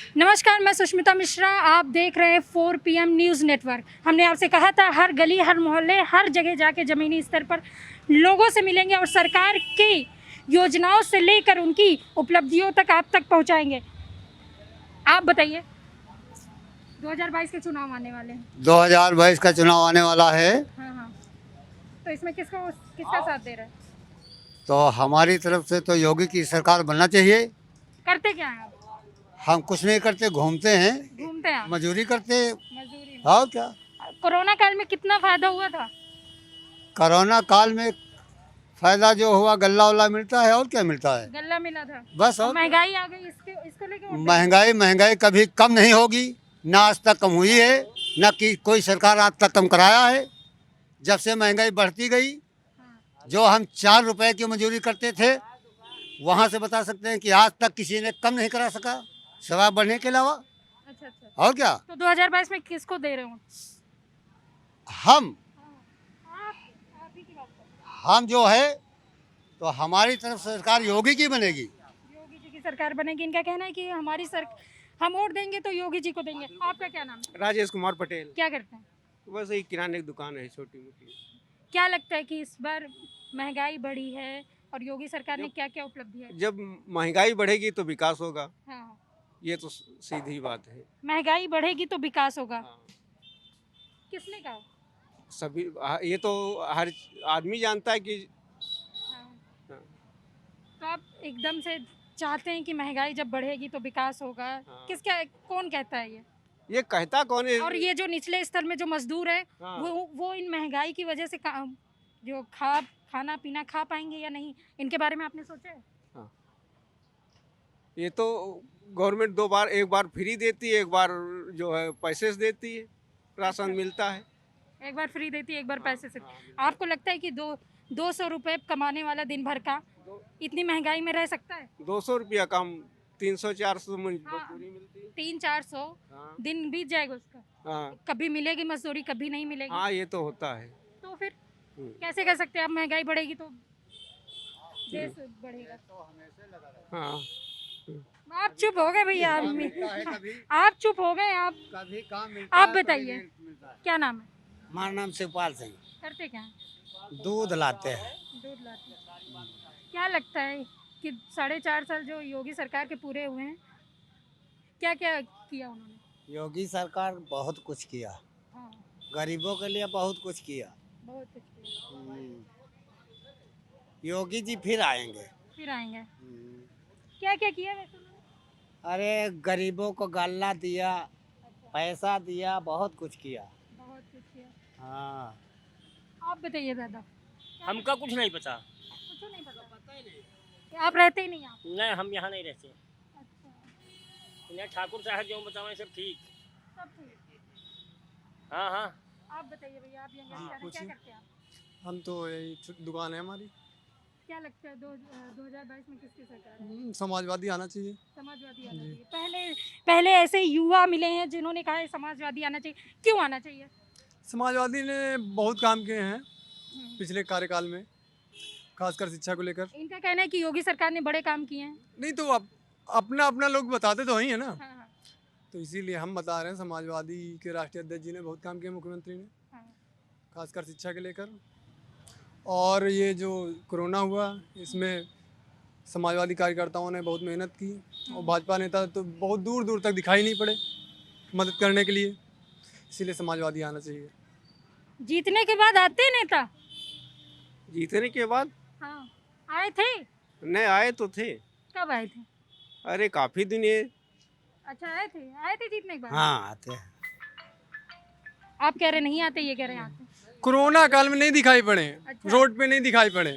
नमस्कार, मैं सुष्मिता मिश्रा। आप देख रहे हैं 4 PM न्यूज़ नेटवर्क। हमने आपसे कहा था हर गली, हर मोहल्ले, हर जगह जाके ज़मीनी स्तर पर लोगों से मिलेंगे और सरकार की योजनाओं से लेकर उनकी उपलब्धियों तक आप तक पहुंचाएंगे। आप बताइए, 2022 के चुनाव आने वाले हैं। 2022 का चुनाव आने वाला है, हाँ हाँ, तो इसमें किसका साथ दे रहा है? तो हमारी तरफ से तो योगी की सरकार बनना चाहिए। करते क्या हैं आप? हम कुछ नहीं करते, घूमते हैं, घूमते हैं आप? मजदूरी करते हैं। मजदूरी में? और क्या, कोरोना काल में कितना फायदा हुआ था? कोरोना काल में फायदा जो हुआ, गल्ला वल्ला मिलता है और क्या मिलता है, गल्ला मिला था। बस। और और महंगाई आ गई, इसको लेके महंगाई कभी कम नहीं होगी, ना आज तक कम हुई है, ना कि कोई सरकार आज तक कम कराया है। जब से महंगाई बढ़ती गई, जो हम 4 रुपए की मजदूरी करते थे, वहाँ से बता सकते हैं कि आज तक किसी ने कम नहीं करा सका, सिवाय बढ़ने के अलावा। अच्छा अच्छा, और क्या, तो 2022 में किसको दे रहे हो? हम आप ही की बात करो। हम जो है, तो हमारी तरफ से सरकार योगी की बनेगी। योगी जी की सरकार बनेगी। इनका कहना है कि हम वोट देंगे तो योगी जी को देंगे। आपका क्या नाम है? राजेश कुमार पटेल। क्या करते हैं? बस एक किराने की दुकान है, छोटी मोटी। क्या लगता है कि इस बार महंगाई बढ़ी है और योगी सरकार ने क्या क्या उपलब्धि है? जब महंगाई बढ़ेगी तो विकास होगा, हाँ, ये तो सीधी बात है। महंगाई बढ़ेगी तो विकास होगा। हाँ, किसने कहा? सभी ये तो हर आदमी जानता है कि हाँ। हाँ, तो आप एकदम से चाहते हैं कि महंगाई जब बढ़ेगी तो विकास होगा। हाँ। कौन कहता है ये कहता कौन है? और ये जो निचले स्तर में जो मजदूर है, हाँ। वो इन महंगाई की वजह से जो खाना पीना खा पाएंगे या नहीं, इनके बारे में आपने सोचा है? हाँ, ये तो गवर्नमेंट एक बार फ्री देती है, एक बार जो है पैसे से देती है, राशन अच्छा। मिलता है। एक बार फ्री देती है, एक बार हाँ, पैसे से। हाँ, मिलता है। आपको लगता है कि 200 रुपए कमाने वाला दिन भर का इतनी महंगाई में रह सकता है? 200 रुपया कम, 300-400 हाँ। मजदूरी मिलती है। 300-400 हाँ, दिन बीत जाएगा उसका। हाँ, कभी मिलेगी मजदूरी, कभी नहीं मिलेगी। हाँ, ये तो होता है। तो फिर हम्म। कैसे कर सकते हैं आप? महंगाई बढ़ेगी तो देश बढ़ेगा। हाँ, आप चुप हो गए भैया। कभी आप चुप हो गए। आप काम आप बताइए, क्या नाम है? हमारा नाम शिवपाल सिंह। करते क्या हैं? दूध लाते हैं। दूध लाते हैं। क्या लगता है कि 4.5 साल जो योगी सरकार के पूरे हुए हैं, क्या क्या किया उन्होंने? योगी सरकार बहुत कुछ किया, हाँ, गरीबों के लिए बहुत कुछ किया। बहुत कुछ किया। योगी जी फिर आएंगे। फिर आएंगे। क्या क्या किया वैसे उन्होंने? अरे गरीबों को गल्ला दिया, अच्छा, पैसा दिया, बहुत कुछ किया। बहुत कुछ किया। हाँ, आप बताइए दादा। हमका कुछ नहीं पता। कुछ नहीं पता। आप रहते ही नहीं यहाँ? नहीं, हम यहाँ नहीं रहते। अच्छा, इन्हें ठाकुर साहब जो बतावें सब ठीक। सब ठीक। हाँ हाँ। आप बताइए भैया, आप यंग क्या करते हैं आप? हम तो यही दुकान है हमारी। क्या लगता है 2022 में किसकी सरकार है? समाजवादी आना चाहिए। समाजवादी आना चाहिए। पहले ऐसे युवा मिले हैं जिन्होंने कहा है समाजवादी आना चाहिए। क्यों आना चाहिए? समाजवादी ने बहुत काम किए हैं पिछले कार्यकाल में, खासकर शिक्षा को लेकर। इनका कहना है कि योगी सरकार ने बड़े काम किए हैं। नहीं तो अब अपना अपना लोग बताते तो वही है ना, हाँ हाँ तो इसीलिए हम बता रहे हैं। समाजवादी के राष्ट्रीय अध्यक्ष जी ने बहुत काम किया, मुख्यमंत्री ने, हाँ। खासकर शिक्षा के लेकर। और ये जो कोरोना हुआ, इसमें समाजवादी कार्यकर्ताओं ने बहुत मेहनत की, और भाजपा नेता तो बहुत दूर दूर तक दिखाई नहीं पड़े मदद करने के लिए, इसीलिए समाजवादी आना चाहिए। जीतने के बाद आते हैं नेता? जीतने के बाद हाँ, आए थे। नहीं आए तो थे। कब आए थे? अरे काफी दिन ये। अच्छा, आए थे जीतने के बाद। हाँ आते हैं। आप कह रहे नहीं आते, ये कह रहे हैं आते। कोरोना काल में नहीं दिखाई पड़े, अच्छा। रोड पे नहीं दिखाई पड़े।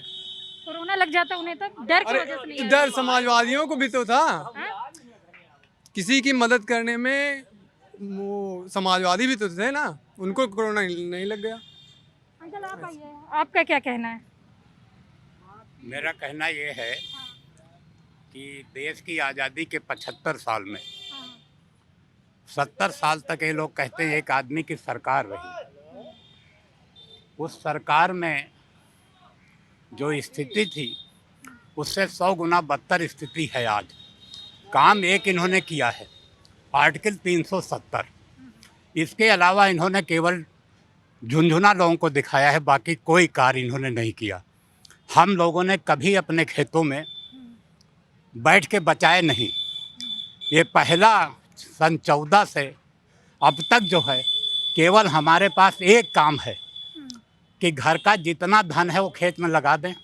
कोरोना लग जाता उन्हें तब, डर की अरे वजह से नहीं आए। डर समाजवादियों को भी तो था, हाँ? किसी की मदद करने में वो समाजवादी भी तो थे ना, उनको कोरोना नहीं लग गया। अंकल आप आइए, आपका क्या कहना है? मेरा कहना ये है कि देश की आज़ादी के 75 साल में हाँ, 70 साल तक ये लोग कहते हैं एक आदमी की सरकार रही। उस सरकार में जो स्थिति थी उससे 100 गुना बदतर स्थिति है आज। काम एक इन्होंने किया है, आर्टिकल 370। इसके अलावा इन्होंने केवल झुंझुना लोगों को दिखाया है, बाकी कोई कार्य इन्होंने नहीं किया। हम लोगों ने कभी अपने खेतों में बैठ के बचाए नहीं। ये पहला सन 14 से अब तक जो है केवल हमारे पास एक काम है कि घर का जितना धन है वो खेत में लगा दें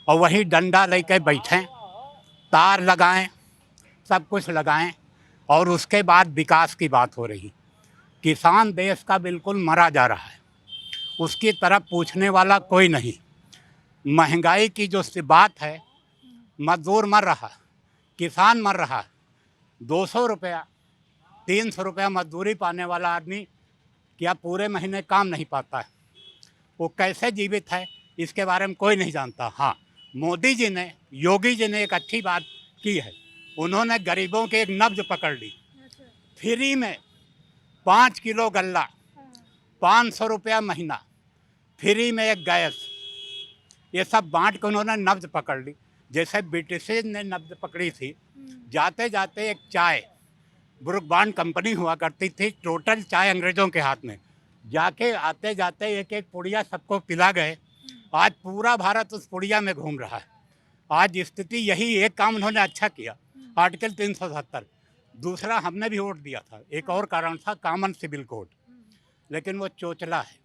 और वही डंडा लेके बैठें, तार लगाएं, सब कुछ लगाएं और उसके बाद विकास की बात हो रही। किसान देश का बिल्कुल मरा जा रहा है, उसकी तरफ पूछने वाला कोई नहीं। महंगाई की जो बात है, मजदूर मर रहा, किसान मर रहा, 200 रुपया 300 रुपया मजदूरी पाने वाला आदमी क्या पूरे महीने काम नहीं पाता है? वो कैसे जीवित है इसके बारे में कोई नहीं जानता। हाँ, मोदी जी ने, योगी जी ने एक अच्छी बात की है। उन्होंने गरीबों की एक नब्ज पकड़ ली। फ्री में 5 किलो गल्ला, 500 रुपया महीना, फ्री में एक गैस, ये सब बांट के उन्होंने नब्ज पकड़ ली। जैसे ब्रिटिश ने नब्ज पकड़ी थी। जाते जाते एक चाय, ब्रुक बॉन्ड कंपनी हुआ करती थी, टोटल चाय अंग्रेज़ों के हाथ में, जाके आते जाते एक एक पुड़िया सबको पिला गए। आज पूरा भारत उस पुड़िया में घूम रहा है। आज स्थिति यही, एक काम उन्होंने अच्छा किया, आर्टिकल 370। दूसरा, हमने भी वोट दिया था, एक और कारण था कॉमन सिविल कोड, लेकिन वो चोचला है।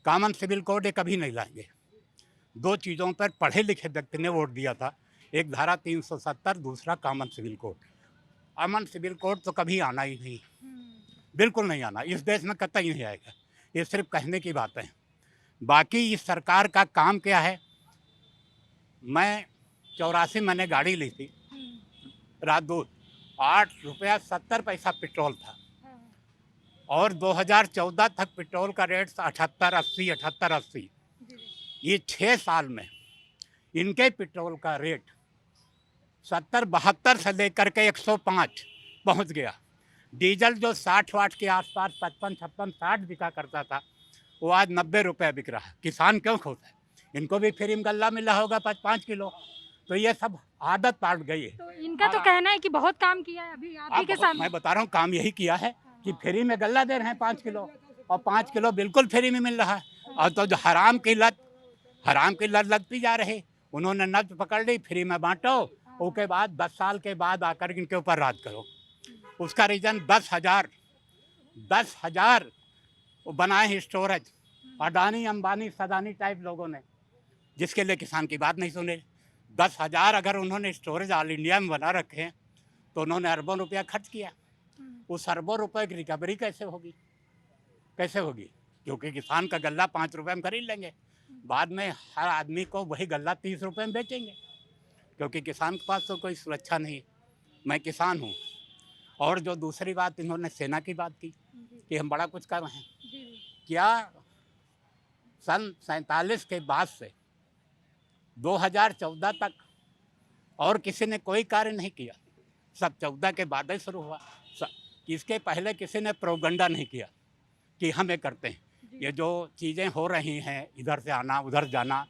कॉमन सिविल कोड ये कभी नहीं लाएंगे। 2 चीज़ों पर पढ़े लिखे व्यक्ति ने वोट दिया था, एक धारा 370, दूसरा common civil code. Common civil code तो कभी आना ही नहीं, बिल्कुल नहीं आना, इस देश में कतई नहीं आएगा। ये सिर्फ कहने की बातें हैं। बाकी इस सरकार का काम क्या है? मैं 84 मैंने गाड़ी ली थी, रात 8 रुपया 70 पैसा पेट्रोल था और 2014 तक पेट्रोल का रेट 78-80, 78-80। ये 6 साल में इनके पेट्रोल का रेट 70-72 से लेकर के 105 पहुंच गया। डीजल जो 60 वाट के आसपास 55-56-60 बिका करता था, वो आज 90 रुपये बिक रहा है। किसान क्यों खुश है? इनको भी फ्री में गल्ला मिला होगा 5-5 किलो। तो ये सब आदत पड़ गई है। तो इनका तो कहना है कि बहुत काम किया है अभी आप ही के सामने। मैं बता रहा हूँ, काम यही किया है कि फ्री में गल्ला दे रहे हैं 5 किलो, और 5 किलो बिल्कुल फ्री में मिल रहा है। और तो जो हराम की लत लगती जा रही, उन्होंने नब्ज पकड़ ली, फ्री में बांटो, उसके बाद 10 साल के बाद आकर इनके ऊपर राज करो। उसका रीज़न 10,000 वो बनाए हैं स्टोरेज, अडानी अंबानी सदानी टाइप लोगों ने, जिसके लिए किसान की बात नहीं सुने। 10,000 अगर उन्होंने स्टोरेज ऑल इंडिया में बना रखे हैं तो उन्होंने अरबों रुपया खर्च किया। उस अरबों रुपए की रिकवरी कैसे होगी? क्योंकि किसान का गल्ला 5 रुपये में खरीद लेंगे, बाद में हर आदमी को वही गल्ला 30 रुपये में बेचेंगे, क्योंकि किसान के पास तो कोई सुरक्षा नहीं। मैं किसान हूँ। और जो दूसरी बात, इन्होंने सेना की बात की कि हम बड़ा कुछ कर रहे हैं। क्या सन 47 के बाद से 2014 तक और किसी ने कोई कार्य नहीं किया? सब 14 के बाद ही शुरू हुआ। इसके पहले किसी ने प्रोपगंडा नहीं किया कि हम ये करते हैं। ये जो चीज़ें हो रही हैं, इधर से आना उधर जाना,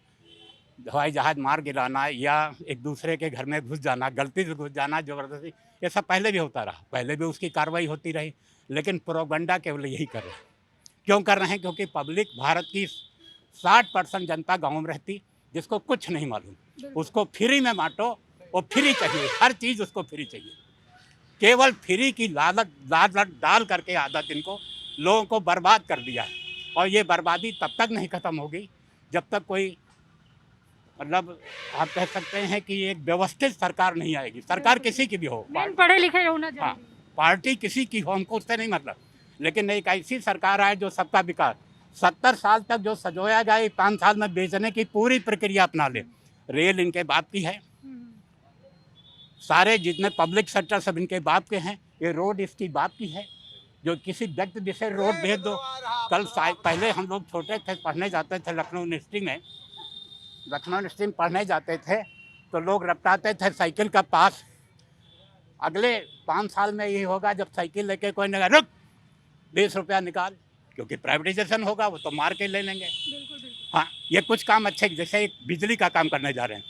हवाई जहाज़ मार गिराना या एक दूसरे के घर में घुस जाना, गलती से घुस जाना, ज़बरदस्ती, ये सब पहले भी होता रहा, पहले भी उसकी कार्रवाई होती रही। लेकिन प्रोपगंडा केवल यही कर रहे हैं। क्यों कर रहे हैं? क्योंकि पब्लिक, भारत की 60% जनता गाँव में रहती, जिसको कुछ नहीं मालूम, उसको फ्री में बांटो, वो फ्री चाहिए, हर चीज़ उसको फ्री चाहिए। केवल फ्री की लालच डाल करके आदत इनको लोगों को बर्बाद कर दिया है। और ये बर्बादी तब तक नहीं ख़त्म होगी जब तक कोई, मतलब आप कह सकते हैं कि एक व्यवस्थित सरकार नहीं आएगी। सरकार किसी की भी हो, पढ़े लिखे होना चाहिए। हाँ, पार्टी किसी की हो, हमको उससे नहीं मतलब, लेकिन एक ऐसी सरकार आए जो सबका विकास, 70 साल तक जो सजोया गया 5 साल में बेचने की पूरी प्रक्रिया अपना ले। रेल इनके बाप की है, सारे जितने पब्लिक सेक्टर सब इनके बाप के हैं। ये रोड इसकी बाप की है। जो किसी व्यक्ति जिसे रोड भेज दो, कल पहले हम लोग छोटे थे, पढ़ने जाते थे लखनऊ यूनिवर्सिटी में पढ़ने जाते थे तो लोग रपटाते थे साइकिल का पास। अगले 5 साल में ये होगा जब साइकिल लेके कोई नहीं, रुक 20 रुपया निकाल, क्योंकि प्राइवेटाइजेशन होगा, वो तो मार के ले लेंगे। हाँ, ये कुछ काम अच्छे, जैसे एक बिजली का काम करने जा रहे हैं,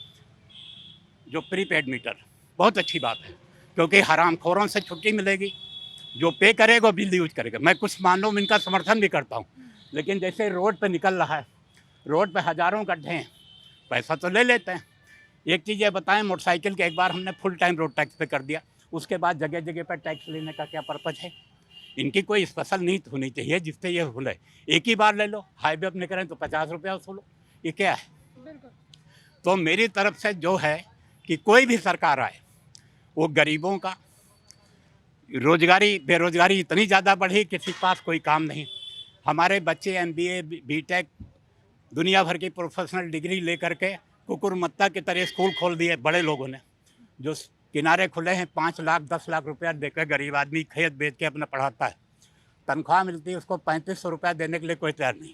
जो प्रीपेड मीटर, बहुत अच्छी बात है, क्योंकि हरामखोरों से छुट्टी मिलेगी। जो पे करेगा बिल यूज करेगा। मैं कुछ मामलों में इनका समर्थन भी करता हूँ, लेकिन जैसे रोड पे निकल रहा है, रोड पे हज़ारों गड्ढे हैं, पैसा तो ले लेते हैं। एक चीज़ ये बताएं, मोटरसाइकिल के एक बार हमने फुल टाइम रोड टैक्स पे कर दिया, उसके बाद जगह जगह पर टैक्स लेने का क्या पर्पज़ है? इनकी कोई स्पेशल नीति होनी चाहिए जिससे ये खुले। एक ही बार ले लो, हाईवे अपने करें तो 50 रुपया वसूलो, ये क्या है? तो मेरी तरफ से जो है कि कोई भी सरकार आए, वो गरीबों का बेरोजगारी इतनी ज़्यादा बढ़ी, किसी के पास कोई काम नहीं। हमारे बच्चे MBA BTech दुनिया भर की प्रोफेशनल डिग्री लेकर के कुकुरमत्ता की तरह स्कूल खोल दिए बड़े लोगों ने। जो किनारे खुले हैं 5 लाख 10 लाख रुपया देकर गरीब आदमी खेत बेच के अपना पढ़ाता है, तनख्वाह मिलती है उसको 3500 रुपया देने के लिए कोई तैयार नहीं।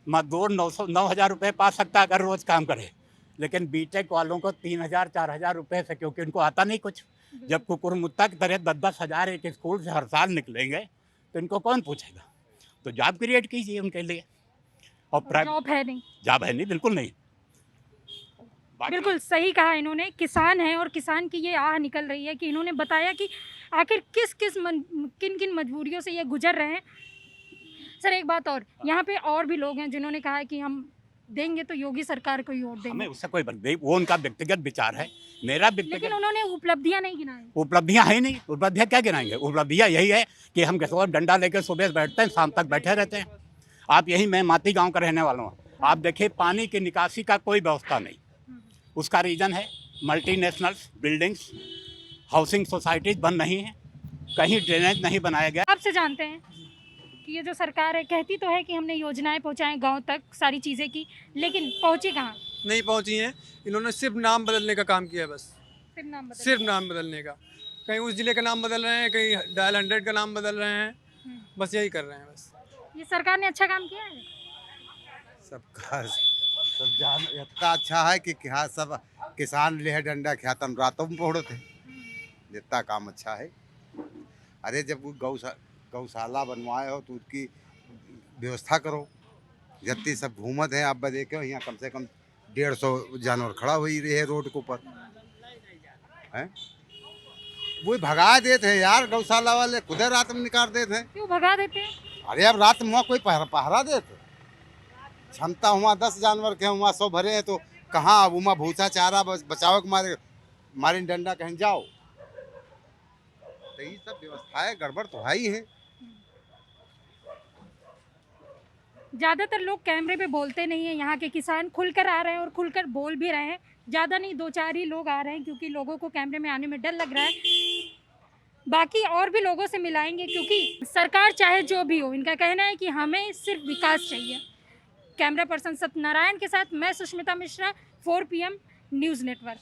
मजदूर 9,000 रुपये पा सकता है अगर रोज़ काम करे, लेकिन BTech वालों को 3,000 4,000 रुपये से, क्योंकि उनको आता नहीं कुछ। जब कुकुरमुत्ता की तरह 10-10 हज़ार एक स्कूल से हर साल निकलेंगे तो इनको कौन पूछेगा? तो जॉब क्रिएट कीजिए उनके लिए। और जॉब है नहीं, जॉब है नहीं, बिल्कुल नहीं। बिल्कुल सही कहा इन्होंने। किसान हैं और किसान की ये आह निकल रही है कि इन्होंने बताया कि आखिर किन किन मजबूरियों से ये गुजर रहे हैं। सर एक बात और, यहाँ पे और भी लोग हैं जिन्होंने कहा है कि हम देंगे तो योगी सरकार को ही वोट देंगे। हमें उससे कोई नहीं, वो उनका व्यक्तिगत विचार है, मेरा लेकिन व्यक्तिगत। उन्होंने उपलब्धियां नहीं गिनाई। उपलब्धियां है नहीं, उपलब्धियां क्या गिनाएंगे? उपलब्धियां यही है कि हम किसी डंडा लेकर सुबह बैठते हैं, शाम तक बैठे रहते हैं। आप यही, मैं माती गांव का रहने वाला हूँ, आप देखिए पानी की निकासी का कोई व्यवस्था नहीं। उसका रीज़न है मल्टीनेशनल्स, बिल्डिंग्स, हाउसिंग सोसाइटीज बन नहीं है, कहीं ड्रेनेज नहीं बनाया गया। आपसे जानते हैं कि ये जो सरकार है कहती तो है कि हमने योजनाएं पहुंचाएं गांव तक, सारी चीज़ें की, लेकिन पहुंची कहाँ? नहीं पहुंची हैं। इन्होंने सिर्फ नाम बदलने का काम किया है बस, सिर्फ नाम बदलने का। कहीं उस जिले का नाम बदल रहे हैं, कहीं डायल 100 का नाम बदल रहे हैं, बस यही कर रहे हैं बस। ये सरकार ने अच्छा काम किया है। सब जान इतना अच्छा है कि क्या सब किसान लेह डंडा ख्यातन रातों में पढ़ते जितना काम अच्छा है। अरे जब कोई गौशाला बनवाए हो तो उसकी व्यवस्था करो। जितनी सब घूमत है आप देखे यहाँ कम से कम 150 जानवर खड़ा हुई रहे रोड के ऊपर हैं। वो भगा देते हैं यार, गौशाला वाले खुद रात में निकाल देते हैं। क्यों भगा देते हैं? अरे अब रात में वहाँ कोई पहरा देते, क्षमता हुआ 10 जानवर के हुआ 100 भरे हैं तो कहाँ अब वहाँ भूसा चारा बचाओ के मारे डंडा कहीं जाओ। तो ये सब व्यवस्थाएं गड़बड़ तो है ही है। ज़्यादातर लोग कैमरे पे बोलते नहीं हैं। यहाँ के किसान खुलकर आ रहे हैं और खुलकर बोल भी रहे हैं। ज़्यादा नहीं, 2-4 ही लोग आ रहे हैं क्योंकि लोगों को कैमरे में आने में डर लग रहा है। बाकी और भी लोगों से मिलाएंगे, क्योंकि सरकार चाहे जो भी हो, इनका कहना है कि हमें सिर्फ विकास चाहिए। कैमरा पर्सन सत्यनारायण के साथ मैं Sushmita Mishra, 4 PM news network.